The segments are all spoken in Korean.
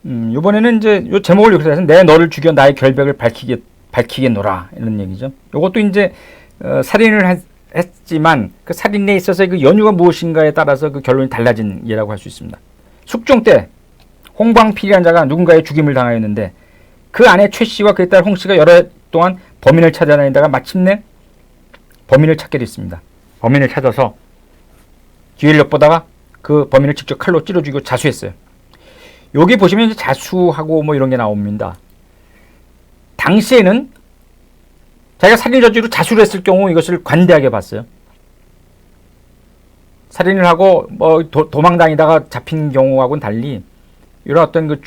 이번에는 이제 요 제목을 이렇게 해서 내 너를 죽여 나의 결백을 밝히겠노라 이런 얘기죠. 요것도 이제 살인을 했지만 그 살인에 있어서 그 연유가 무엇인가에 따라서 그 결론이 달라진 예라고 할 수 있습니다. 숙종 때 홍광필이라는 자가 누군가의 죽임을 당하였는데 그 아내 최 씨와 그의 딸 홍 씨가 여러 해 동안 범인을 찾아다니다가 마침내 범인을 찾게 됐습니다. 범인을 찾아서 기회를 엿보다가 그 범인을 직접 칼로 찔러 죽이고 자수했어요. 여기 보시면 이제 자수하고 뭐 이런 게 나옵니다. 당시에는 자기가 살인 저지로 자수를 했을 경우 이것을 관대하게 봤어요. 살인을 하고 뭐 도망다니다가 잡힌 경우하고는 달리 이런 어떤 그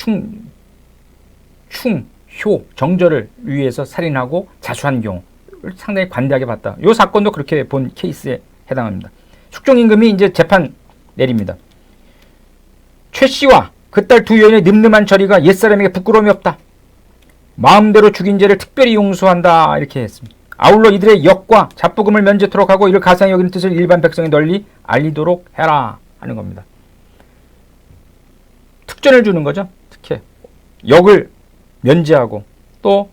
효, 정절을 위해서 살인하고 자수한 경우를 상당히 관대하게 봤다. 이 사건도 그렇게 본 케이스에 해당합니다. 숙종임금이 이제 재판 내립니다. 최 씨와 그 딸 두 여인의 늠름한 처리가 옛사람에게 부끄러움이 없다. 마음대로 죽인 죄를 특별히 용서한다. 이렇게 했습니다. 아울러 이들의 역과 잡부금을 면제토록 하고 이를 가상히 여기는 뜻을 일반 백성에 널리 알리도록 해라 하는 겁니다. 특전을 주는 거죠. 특혜. 역을 면제하고 또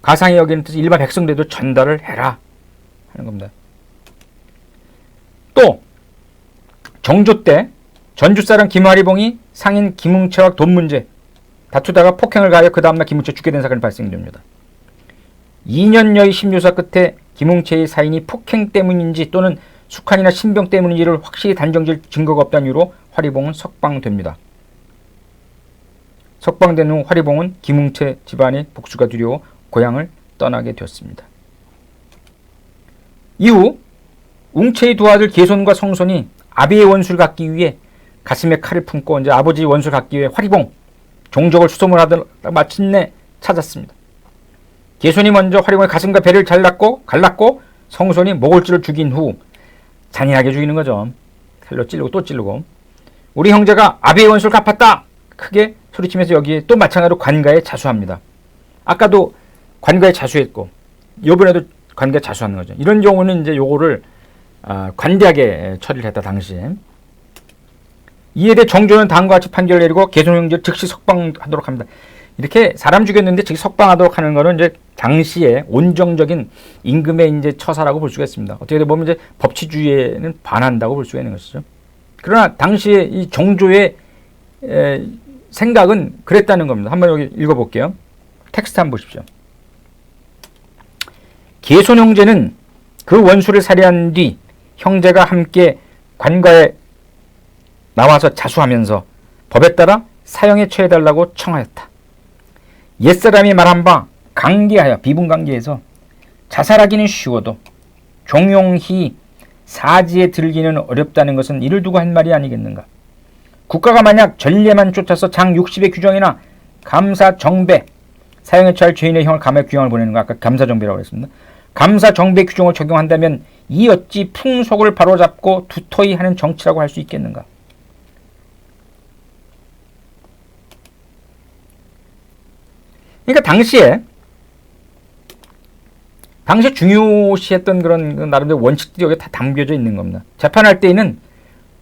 가상히 여기는 뜻을 일반 백성들도 전달을 해라 하는 겁니다. 또 정조 때 전주사람 김화리봉이 상인 김웅채와 돈 문제 다투다가 폭행을 가하여 그 다음날 김웅채 죽게 된 사건이 발생됩니다. 2년여의 심조사 끝에 김웅채의 사인이 폭행 때문인지 또는 숙환이나 신병 때문인지를 확실히 단정질 증거가 없다는 이유로 화리봉은 석방됩니다. 석방된 후 화리봉은 김웅채 집안의 복수가 두려워 고향을 떠나게 되었습니다. 이후 웅채의 두 아들 계손과 성손이 아비의 원수를 갚기 위해 가슴에 칼을 품고 이제 아버지 원수를 갚기 위해 화리봉 종족을 수소문 하다가 마침내 찾았습니다. 계손이 먼저 화리봉의 가슴과 배를 갈랐고 성손이 모골질을 죽인 후 잔인하게 죽이는 거죠. 칼로 찌르고 또 찌르고 우리 형제가 아비의 원수를 갚았다 크게 소리치면서 여기에 또 마찬가지로 관가에 자수합니다. 아까도 관가에 자수했고 이번에도 관가에 자수하는 거죠. 이런 경우는 이제 요거를 관대하게 처리를 했다 당시에. 이에 대해 정조는 다음과 같이 판결을 내리고 계손 형제를 즉시 석방하도록 합니다. 이렇게 사람 죽였는데 즉시 석방하도록 하는 것은 이제 당시에 온정적인 임금의 이제 처사라고 볼 수가 있습니다. 어떻게 보면 이제 법치주의에는 반한다고 볼 수가 있는 것이죠. 그러나 당시에 이 정조의 생각은 그랬다는 겁니다. 한번 여기 읽어볼게요. 텍스트 한번 보십시오. 계손 형제는 그 원수를 살해한 뒤 형제가 함께 관가에 나와서 자수하면서 법에 따라 사형에 처해달라고 청하였다. 옛사람이 말한 바 강계하여 비분강계해서 자살하기는 쉬워도 종용히 사지에 들기는 어렵다는 것은 이를 두고 한 말이 아니겠는가. 국가가 만약 전례만 쫓아서 장 60의 규정이나 감사정배 사형에 처할 죄인의 형을 감옥에 규형을 보내는 거 아까 감사정배라고 했습니다. 감사정배 규정을 적용한다면 이 어찌 풍속을 바로잡고 두터이 하는 정치라고 할 수 있겠는가. 그러니까 당시에 중요시했던 그런 나름대로 원칙들이 여기 다 담겨져 있는 겁니다. 재판할 때에는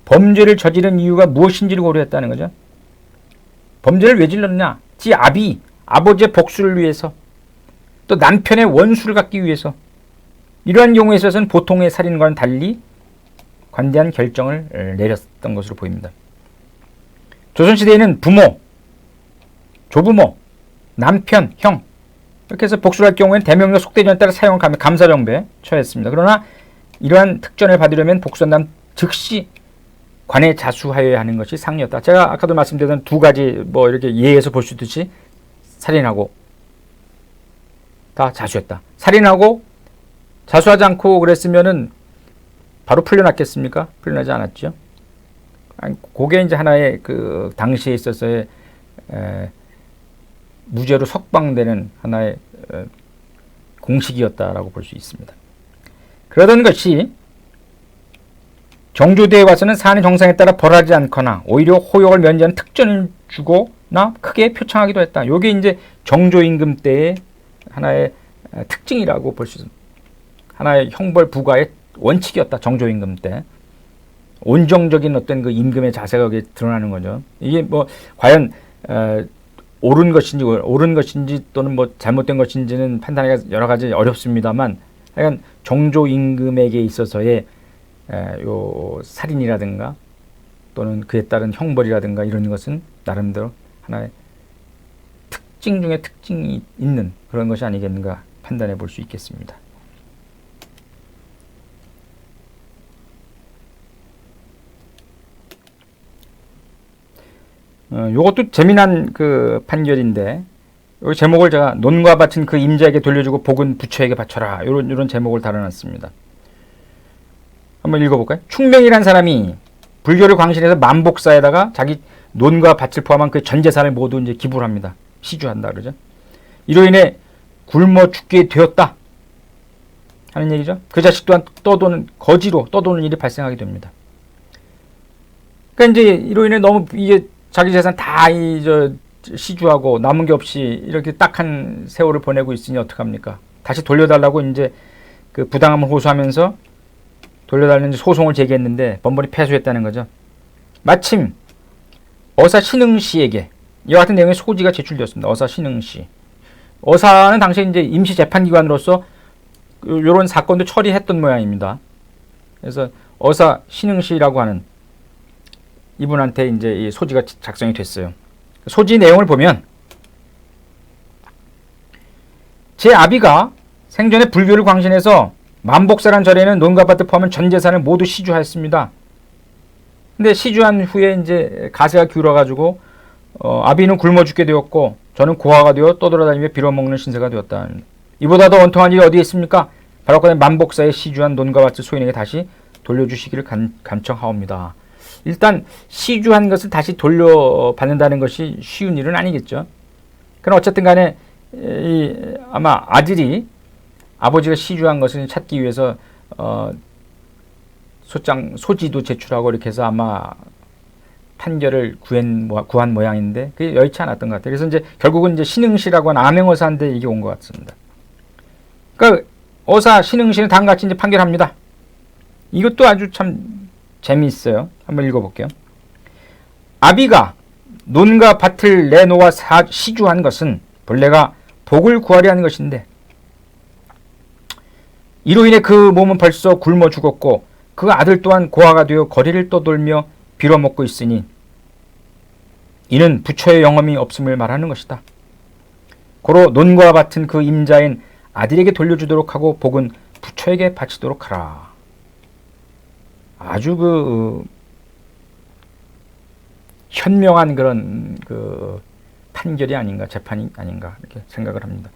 범죄를 저지른 이유가 무엇인지를 고려했다는 거죠. 범죄를 왜 질렀느냐? 지 아버지의 복수를 위해서, 또 남편의 원수를 갚기 위해서. 이러한 경우에 있어서는 보통의 살인과는 달리 관대한 결정을 내렸던 것으로 보입니다. 조선시대에는 부모, 조부모, 남편, 형 이렇게 해서 복수를 할 경우에는 대명령 속대전에 따라 사형을 가면 감사정배에 처했습니다. 그러나 이러한 특전을 받으려면 복수한 다음 즉시 관에 자수하여야 하는 것이 상이었다. 제가 아까도 말씀드렸던 두 가지 뭐 이렇게 예에서 볼 수 있듯이 살인하고 다 자수했다. 살인하고 자수하지 않고 그랬으면은 바로 풀려났겠습니까? 풀려나지 않았죠. 아니, 그게 이제 하나의 그 당시에 있어서의 무죄로 석방되는 하나의 공식이었다라고 볼 수 있습니다. 그러던 것이 정조대에 와서는 사안의 정상에 따라 벌하지 않거나 오히려 호역을 면제하는 특전을 주거나 크게 표창하기도 했다. 이게 이제 정조 임금 때의 하나의 특징이라고 볼 수 있습니다. 하나의 형벌 부과의 원칙이었다. 정조 임금 때. 온정적인 어떤 그 임금의 자세가 여기 드러나는 거죠. 이게 뭐 과연 옳은 것인지 또는 뭐 잘못된 것인지는 판단하기가 여러 가지 어렵습니다만, 하여간 정조 임금에게 있어서의 요 살인이라든가 또는 그에 따른 형벌이라든가 이런 것은 나름대로 하나의 특징 중에 특징이 있는 그런 것이 아니겠는가 판단해 볼 수 있겠습니다. 요것도 재미난 그 판결인데, 이 제목을 제가 논과 밭은 그 임자에게 돌려주고 복은 부처에게 바쳐라, 이런 제목을 달아놨습니다. 한번 읽어볼까요? 충명이란 사람이 불교를 광신해서 만복사에다가 자기 논과 밭을 포함한 그 전 재산을 모두 이제 기부를 합니다. 시주한다 그러죠. 이로 인해 굶어 죽게 되었다 하는 얘기죠. 그 자식 또한 거지로 떠도는 일이 발생하게 됩니다. 그러니까 이제 이로 인해 너무 이게 자기 재산 다 시주하고 남은 게 없이 이렇게 딱한 세월을 보내고 있으니 어떡합니까? 다시 돌려달라고 이제 그 부당함을 호소하면서 돌려달라는 소송을 제기했는데 번번이 패소했다는 거죠. 마침 어사 신흥씨에게 이와 같은 내용의 소지가 제출되었습니다. 어사 신흥씨. 어사는 당시 이제 임시 재판기관으로서 이런 사건도 처리했던 모양입니다. 그래서 어사 신흥씨라고 하는 이분한테 이제 이 소지가 작성이 됐어요. 소지 내용을 보면, 제 아비가 생전에 불교를 광신해서 만복사란 절에는 논과 밭을 포함한 전 재산을 모두 시주하였습니다. 근데 시주한 후에 이제 가세가 기울어가지고 아비는 굶어 죽게 되었고 저는 고아가 되어 떠돌아다니며 빌어먹는 신세가 되었다. 이보다 더 원통한 일이 어디에 있습니까? 바로 그 만복사에 시주한 논과 밭을 소인에게 다시 돌려주시기를 간청하옵니다. 일단 시주한 것을 다시 돌려받는다는 것이 쉬운 일은 아니겠죠. 그럼 어쨌든 간에 아마 아들이 아버지가 시주한 것을 찾기 위해서 소지도 제출하고 이렇게 해서 아마 판결을 구한 모양인데 그게 여의치 않았던 것 같아요. 그래서 이제 결국은 이제 신흥시라고 하는 암행어사한테 이게 온 것 같습니다. 그러니까 어사 신흥시는 다음과 같이 이제 판결합니다. 이것도 아주 참 재미있어요. 한번 읽어볼게요. 아비가 논과 밭을 내놓아 시주한 것은 본래가 복을 구하려 하는 것인데 이로 인해 그 몸은 벌써 굶어 죽었고 그 아들 또한 고아가 되어 거리를 떠돌며 빌어먹고 있으니 이는 부처의 영험이 없음을 말하는 것이다. 고로 논과 밭은 그 임자인 아들에게 돌려주도록 하고 복은 부처에게 바치도록 하라. 아주 그 현명한 그런 그 판결이 아닌가, 재판이 아닌가 이렇게 생각을 합니다.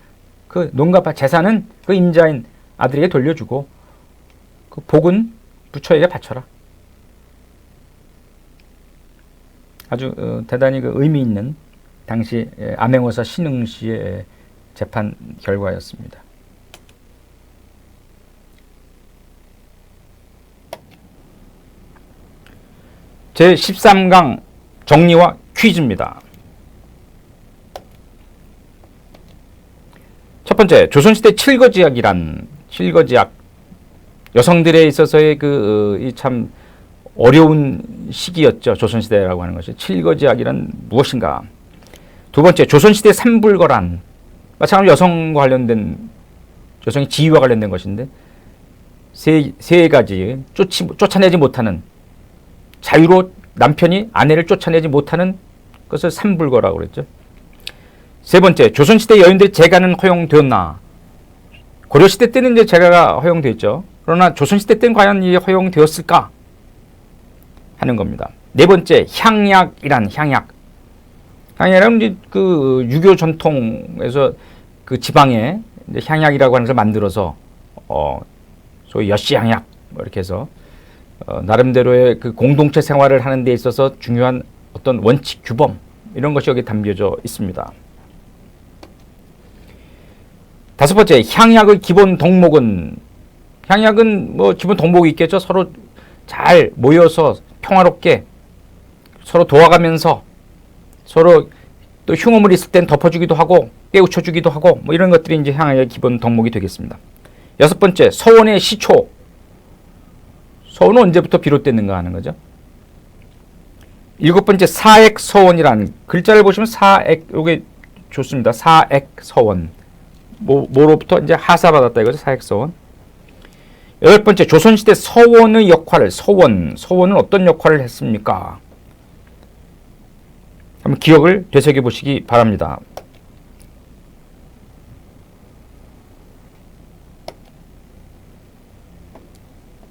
그 논과 밭 재산은 그 임자인 아들에게 돌려주고 그 복은 부처에게 바쳐라. 아주 대단히 그 의미 있는 당시 암행어사 신흥씨의 재판 결과였습니다. 제13강 정리와 퀴즈입니다. 첫 번째, 조선시대 칠거지약이란 칠거지약, 여성들에 있어서의 참 어려운 시기였죠. 조선시대라고 하는 것이. 칠거지약이란 무엇인가? 두 번째, 조선시대 삼불거란, 마찬가지로 여성과 관련된, 여성의 지위와 관련된 것인데 세 가지 쫓아내지 못하는, 자유로 남편이 아내를 쫓아내지 못하는 것을 삼불거라고 그랬죠. 세 번째, 조선시대 여인들의 재가는 허용되었나? 고려시대 때는 이제 재가가 허용되었죠. 그러나 조선시대 때는 과연 이게 허용되었을까? 하는 겁니다. 네 번째, 향약이란 향약. 향약은 이제 그 유교 전통에서 그 지방에 이제 향약이라고 하는 것을 만들어서 소위 여씨향약 이렇게 해서 나름대로의 그 공동체 생활을 하는 데 있어서 중요한 어떤 원칙, 규범 이런 것이 여기 담겨져 있습니다. 다섯 번째, 향약의 기본 덕목은, 향약은 뭐 기본 덕목이 있겠죠. 서로 잘 모여서 평화롭게 서로 도와가면서 서로 또 흉음을 있을 땐 덮어주기도 하고 깨우쳐주기도 하고 뭐 이런 것들이 이제 향약의 기본 덕목이 되겠습니다. 여섯 번째, 서원의 시초. 서원은 언제부터 비롯됐는가 하는 거죠. 7번째 사액서원이라는 글자를 보시면 사액 요게 좋습니다. 사액서원 뭐로부터 이제 하사받았다 이거죠. 사액서원. 8번째 조선시대 서원의 역할을 서원은 어떤 역할을 했습니까? 한번 기억을 되새겨 보시기 바랍니다.